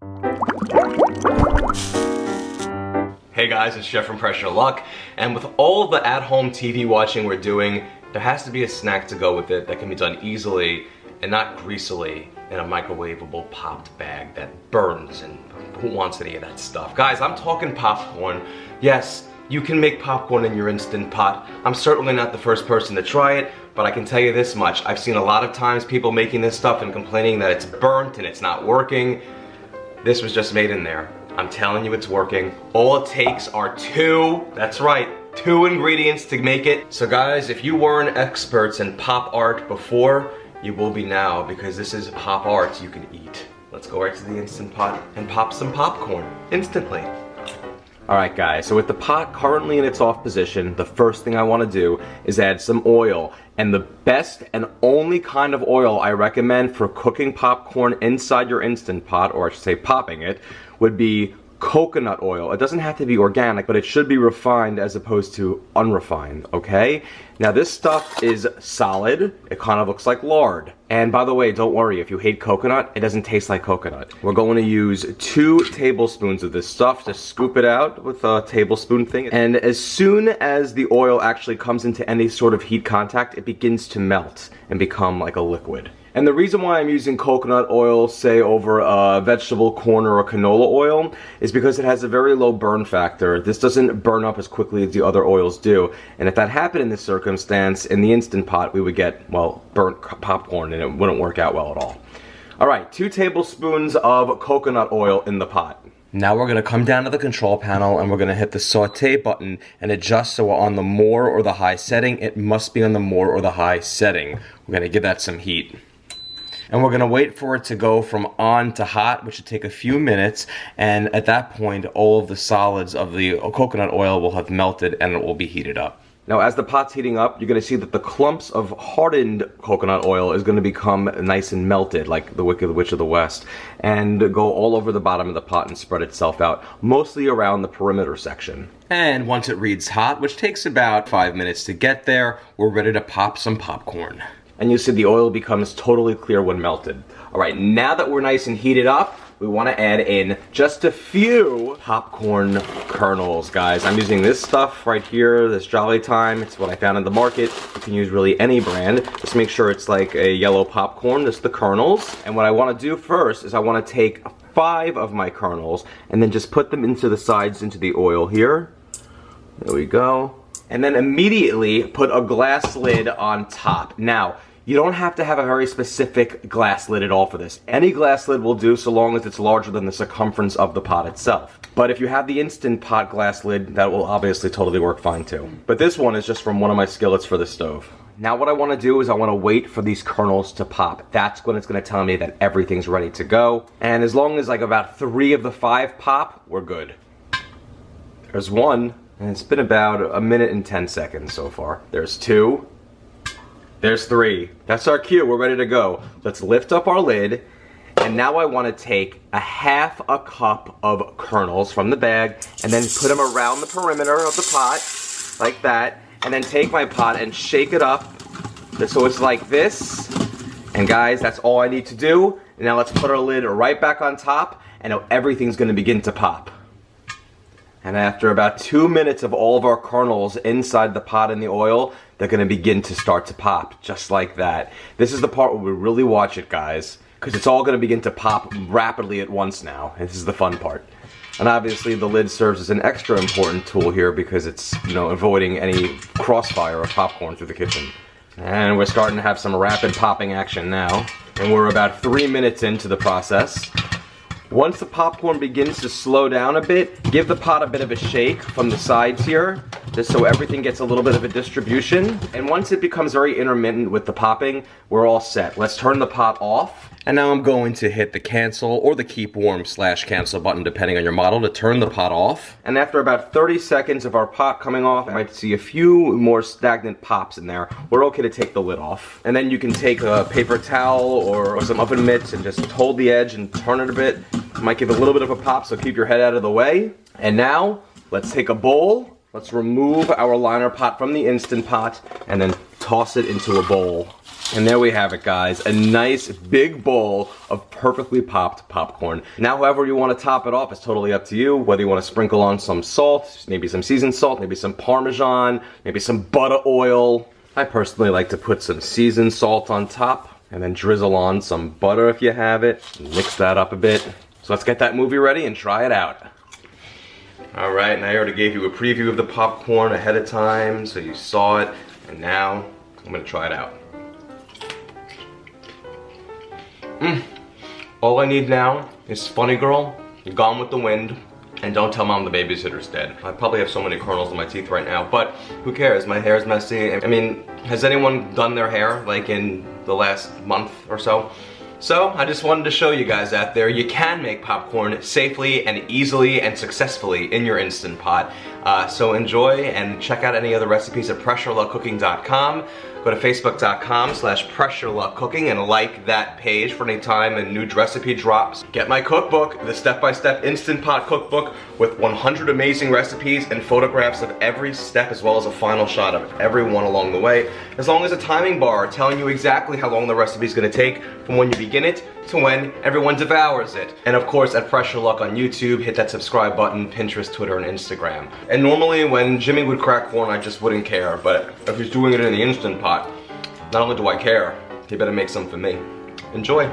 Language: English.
Hey guys, it's Jeff from Pressure Luck, and with all the at-home TV watching we're doing, there has to be a snack to go with it that can be done easily and not greasily in a microwavable popped bag that burns, and who wants any of that stuff? Guys, I'm talking popcorn. Yes, you can make popcorn in your Instant Pot. I'm certainly not the first person to try it, but I can tell you this much. I've seen a lot of times people making this stuff and complaining that it's burnt and it's not working. This was just made in there. I'm telling you it's working. All it takes are that's right, 2 ingredients to make it. So guys, if you weren't experts in pop art before, you will be now, because this is pop art you can eat. Let's go right to the Instant Pot and pop some popcorn instantly. Alright guys, so with the pot currently in its off position, the first thing I want to do is add some oil. And the best and only kind of oil I recommend for cooking popcorn inside your Instant Pot, or I should say popping it, would be coconut oil. It doesn't have to be organic, but it should be refined as opposed to unrefined, okay? Now this stuff is solid. It kind of looks like lard. And by the way, don't worry, if you hate coconut, it doesn't taste like coconut. We're going to use 2 tablespoons of this stuff. Just scoop it out with a tablespoon thing. And as soon as the oil actually comes into any sort of heat contact, it begins to melt and become like a liquid. And the reason why I'm using coconut oil, say over vegetable, corn, or canola oil, is because it has a very low burn factor. This doesn't burn up as quickly as the other oils do. And if that happened in this circumstance, in the Instant Pot, we would get, well, burnt popcorn, and it wouldn't work out well at all. Alright, 2 tablespoons of coconut oil in the pot. Now we're going to come down to the control panel and we're going to hit the saute button and adjust so we're on the more or the high setting. It must be on the more or the high setting. We're going to give that some heat. And we're going to wait for it to go from on to hot, which should take a few minutes, and at that point all of the solids of the coconut oil will have melted and it will be heated up. Now as the pot's heating up, you're going to see that the clumps of hardened coconut oil is going to become nice and melted, like the Wicked Witch of the West, and go all over the bottom of the pot and spread itself out, mostly around the perimeter section. And once it reads hot, which takes about 5 minutes to get there, we're ready to pop some popcorn. And you see the oil becomes totally clear when melted. Alright, now that we're nice and heated up, we want to add in just a few popcorn kernels, guys. I'm using this stuff right here, this Jolly Time. It's what I found in the market. You can use really any brand. Just make sure it's like a yellow popcorn, just the kernels. And what I want to do first is I want to take 5 of my kernels and then just put them into the sides into the oil here. There we go. And then immediately put a glass lid on top. Now, you don't have to have a very specific glass lid at all for this. Any glass lid will do so long as it's larger than the circumference of the pot itself. But if you have the Instant Pot glass lid, that will obviously totally work fine too. But this one is just from one of my skillets for the stove. Now what I want to do is I want to wait for these kernels to pop. That's when it's going to tell me that everything's ready to go. And as long as like about 3 of the 5 pop, we're good. There's 1, and it's been about 1 minute and 10 seconds so far. There's 2. There's 3. That's our cue. We're ready to go. Let's lift up our lid. And now I want to take a half a cup of kernels from the bag and then put them around the perimeter of the pot, like that. And then take my pot and shake it up so it's like this. And guys, that's all I need to do. And now let's put our lid right back on top, and now everything's going to begin to pop. And after about 2 minutes of all of our kernels inside the pot in the oil, they're going to begin to start to pop, just like that. This is the part where we really watch it, guys, because it's all going to begin to pop rapidly at once now. And this is the fun part. And obviously the lid serves as an extra important tool here because it's, you know, avoiding any crossfire of popcorn through the kitchen. And we're starting to have some rapid popping action now. And we're about 3 minutes into the process. Once the popcorn begins to slow down a bit, give the pot a bit of a shake from the sides here, just so everything gets a little bit of a distribution. And once it becomes very intermittent with the popping, we're all set. Let's turn the pot off. And now I'm going to hit the cancel or the keep warm / cancel button depending on your model to turn the pot off. And after about 30 seconds of our pot coming off, I might see a few more stagnant pops in there. We're okay to take the lid off. And then you can take a paper towel or some oven mitts and just hold the edge and turn it a bit. It might give a little bit of a pop, so keep your head out of the way. And now, let's take a bowl. Let's remove our liner pot from the Instant Pot and then toss it into a bowl. And there we have it, guys. A nice big bowl of perfectly popped popcorn. Now, however you want to top it off, it's totally up to you. Whether you want to sprinkle on some salt, maybe some seasoned salt, maybe some Parmesan, maybe some butter oil. I personally like to put some seasoned salt on top and then drizzle on some butter if you have it. Mix that up a bit. So let's get that movie ready and try it out. All right, and I already gave you a preview of the popcorn ahead of time, so you saw it. And now I'm gonna try it out. All I need now is Funny Girl, Gone with the Wind, and Don't Tell Mom the Babysitter's Dead. I probably have so many kernels in my teeth right now, but who cares? My hair's messy. I mean, has anyone done their hair like in the last month or so? So, I just wanted to show you guys out there, you can make popcorn safely and easily and successfully in your Instant Pot. So enjoy and check out any other recipes at pressureluckcooking.com. Go to facebook.com/pressureluckcooking and like that page for any time a new recipe drops. Get my cookbook, the step-by-step Instant Pot cookbook with 100 amazing recipes and photographs of every step as well as a final shot of every one along the way, as long as a timing bar telling you exactly how long the recipe is going to take from when you begin it to when everyone devours it. And of course at Pressure Luck on YouTube, hit that subscribe button, Pinterest, Twitter, and Instagram. And normally when Jimmy would crack corn, I just wouldn't care, but if he's doing it in the Instant Pot, not only do I care, he better make some for me. Enjoy.